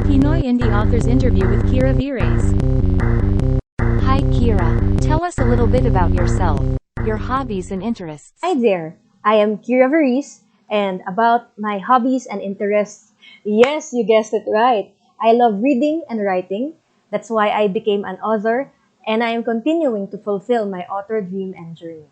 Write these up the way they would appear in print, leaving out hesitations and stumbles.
Pinoy Indie Authors Interview with Keira Viresse. Hi Keira, tell us a little bit about yourself, your hobbies and interests. Hi there, I am Keira Viresse, and about my hobbies and interests, yes, you guessed it right. I love reading and writing. That's why I became an author, and I am continuing to fulfill my author dream and journey.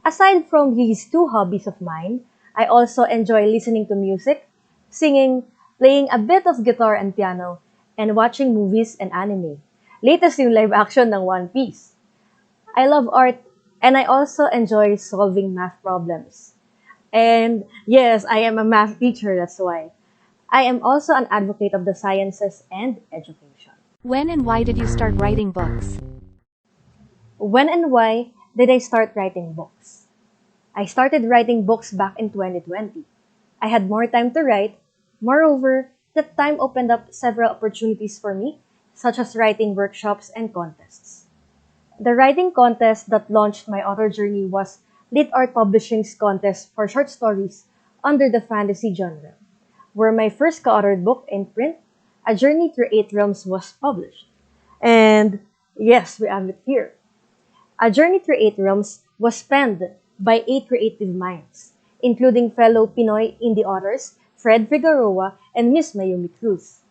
Aside from these two hobbies of mine, I also enjoy listening to music, singing, playing a bit of guitar and piano, and watching movies and anime. Latest yung live action ng One Piece. I love art, and I also enjoy solving math problems. And yes, I am a math teacher, that's why. I am also an advocate of the sciences and education. When and why did you start writing books? When and why did I start writing books? I started writing books back in 2020. I had more time to write. Moreover, that time opened up several opportunities for me, such as writing workshops and contests. The writing contest that launched my author journey was Lit Art Publishing's contest for short stories under the fantasy genre, where my first co-authored book in print, A Journey Through Eight Realms, was published. And yes, we have it here. A Journey Through Eight Realms was penned by 8 creative minds, including fellow Pinoy indie authors Fred Figueroa and Miss Mayumi Cruz.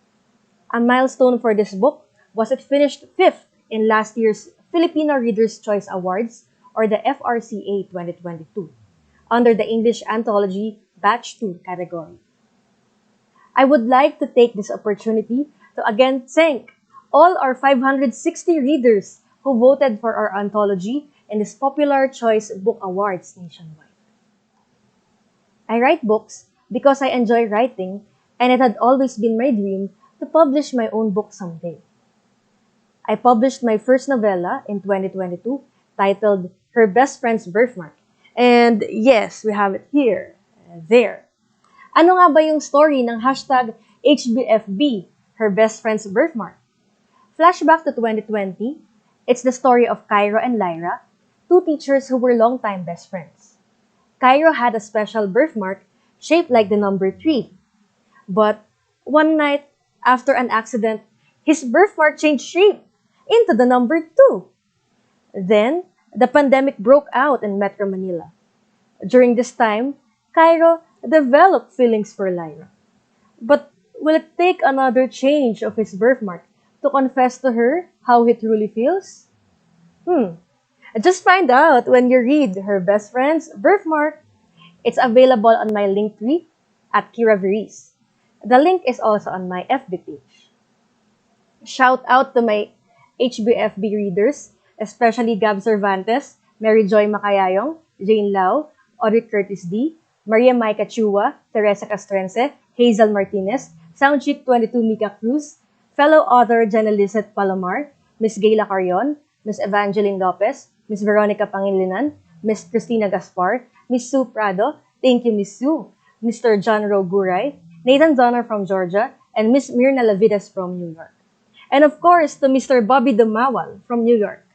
A milestone for this book was it finished fifth in last year's Filipino Reader's Choice Awards, or the FRCA 2022, under the English Anthology Batch 2 category. I would like to take this opportunity to again thank all our 560 readers who voted for our anthology in this Popular Choice Book Awards nationwide. I write books because I enjoy writing, and it had always been my dream to publish my own book someday. I published my first novella in 2022 titled Her Best Friend's Birthmark. And yes, we have it here, there. Ano nga ba yung story ng hashtag HBFB, Her Best Friend's Birthmark? Flashback to 2020, it's the story of Cairo and Lyra, two teachers who were longtime best friends. Cairo had a special birthmark shaped like the number 3. But one night, after an accident, his birthmark changed shape into the number 2. Then, the pandemic broke out in Metro Manila. During this time, Cairo developed feelings for Lyra. But will it take another change of his birthmark to confess to her how he truly feels? Just find out when you read Her Best Friend's Birthmark. It's available on my Linktree at Keira Viresse. The link is also on my FB page. Shout out to my HBFB readers, especially Gab Cervantes, Mary Joy Macayayong, Jane Lau, Audrey Curtis D, Maria Maica Chua, Teresa Castrense, Hazel Martinez, Soundchick 22 Mika Cruz, fellow author Jenna Lizette Palomar, Miss Gayla Carion, Miss Evangeline Lopez, Miss Veronica Pangilinan, Miss Christina Gaspar, Miss Sue Prado, thank you Miss Sue, Mr. John Roguray, Nathan Donner from Georgia, and Miss Mirna Lavidas from New York. And of course, to Mr. Bobby Dumawal from New York.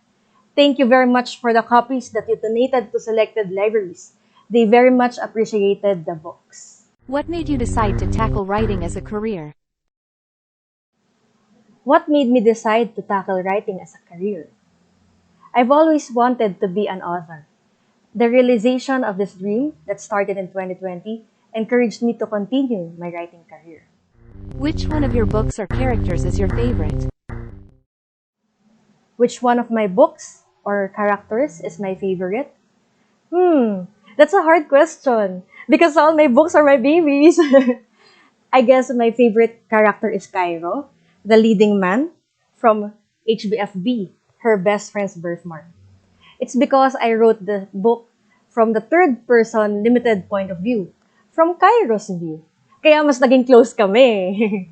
Thank you very much for the copies that you donated to selected libraries. They very much appreciated the books. What made you decide to tackle writing as a career? What made me decide to tackle writing as a career? I've always wanted to be an author. The realization of this dream that started in 2020 encouraged me to continue my writing career. Which one of your books or characters is your favorite? Which one of my books or characters is my favorite? That's a hard question because all my books are my babies. I guess my favorite character is Cairo, the leading man from HBFB, Her Best Friend's Birthmark. It's because I wrote the book from the third person limited point of view, from Cairo's view. Kaya mas naging close kami.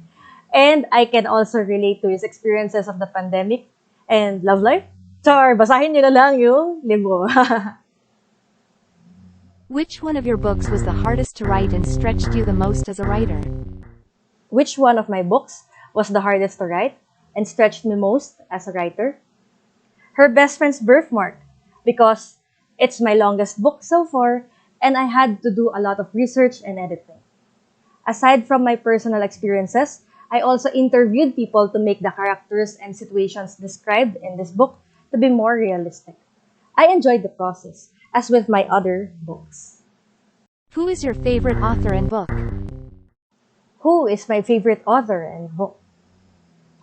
And I can also relate to his experiences of the pandemic and love life. Char, basahin niyo na lang yung libro. Which one of your books was the hardest to write and stretched you the most as a writer? Which one of my books was the hardest to write and stretched me most as a writer? Her Best Friend's Birthmark, because it's my longest book so far and I had to do a lot of research and editing. Aside from my personal experiences, I also interviewed people to make the characters and situations described in this book to be more realistic. I enjoyed the process, as with my other books. Who is your favorite author and book? Who is my favorite author and book?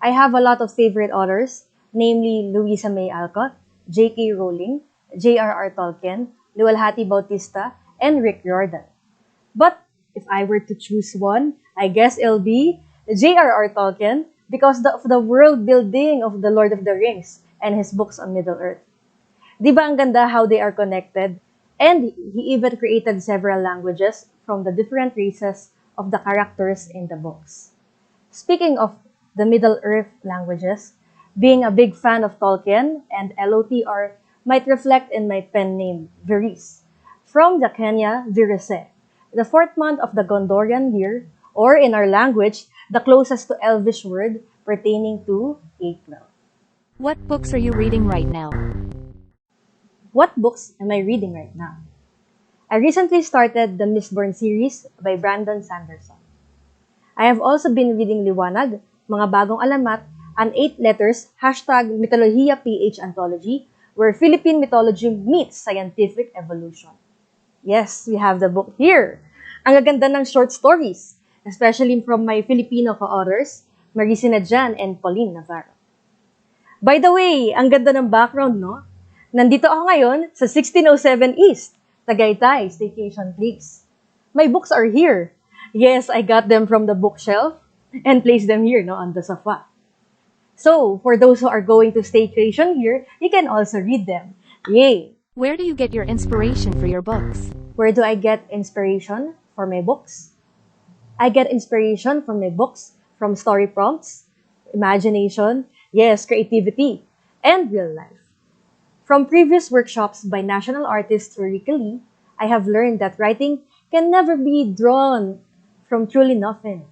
I have a lot of favorite authors, namely Louisa May Alcott, J.K. Rowling, J.R.R. Tolkien, Luwalhati Bautista, and Rick Riordan. But if I were to choose one, I guess it'll be J.R.R. Tolkien because of the world building of The Lord of the Rings and his books on Middle-earth. Di ba ang ganda how they are connected? And he even created several languages from the different races of the characters in the books. Speaking of the Middle-earth languages, being a big fan of Tolkien and LOTR might reflect in my pen name, Viresse, from the Keira Viresse, the fourth month of the Gondorian year, or in our language, the closest to Elvish word pertaining to April. What books are you reading right now? What books am I reading right now? I recently started the Mistborn series by Brandon Sanderson. I have also been reading Liwanag, Mga Bagong Alamat, an 8 letters #Mythologia PH anthology where Philippine mythology meets scientific evolution. Yes, we have the book here. Ang gaganda ng short stories, especially from my Filipino co-authors, Maricina Jan and Pauline Navarro. By the way, ang ganda ng background, no? Nandito ako ngayon sa 1607 East, Tagaytay Staycation Place. My books are here. Yes, I got them from the bookshelf and placed them here, no, on the sofa. So, for those who are going to staycation here, you can also read them. Yay! Where do you get your inspiration for your books? Where do I get inspiration for my books? I get inspiration from my books from story prompts, imagination, yes, creativity, and real life. From previous workshops by national artist Ricky Lee, I have learned that writing can never be drawn from truly nothing.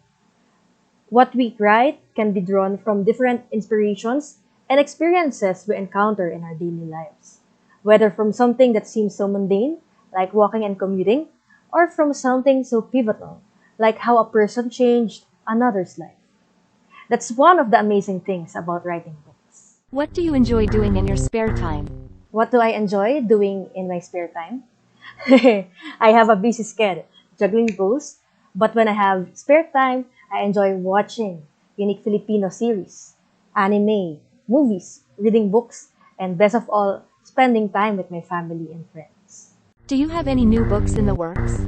What we write can be drawn from different inspirations and experiences we encounter in our daily lives, whether from something that seems so mundane, like walking and commuting, or from something so pivotal, like how a person changed another's life. That's one of the amazing things about writing books. What do you enjoy doing in your spare time? What do I enjoy doing in my spare time? I have a busy schedule, juggling roles, but when I have spare time, I enjoy watching unique Filipino series, anime, movies, reading books, and best of all, spending time with my family and friends. Do you have any new books in the works?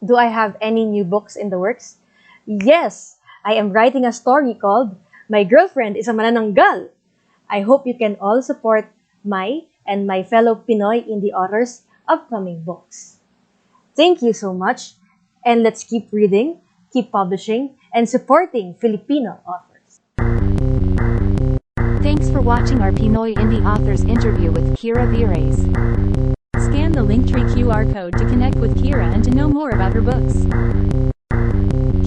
Do I have any new books in the works? Yes, I am writing a story called My Girlfriend is a Manananggal. I hope you can all support my and my fellow Pinoy indie authors' upcoming books. Thank you so much, and let's keep reading, keep publishing, and supporting Filipino authors. Thanks for watching our Pinoy Indie Authors interview with Keira Viresse. Scan the Linktree QR code to connect with Keira and to know more about her books.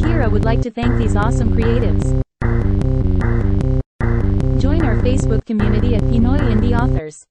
Keira would like to thank these awesome creatives. Join our Facebook community at Pinoy Indie Authors.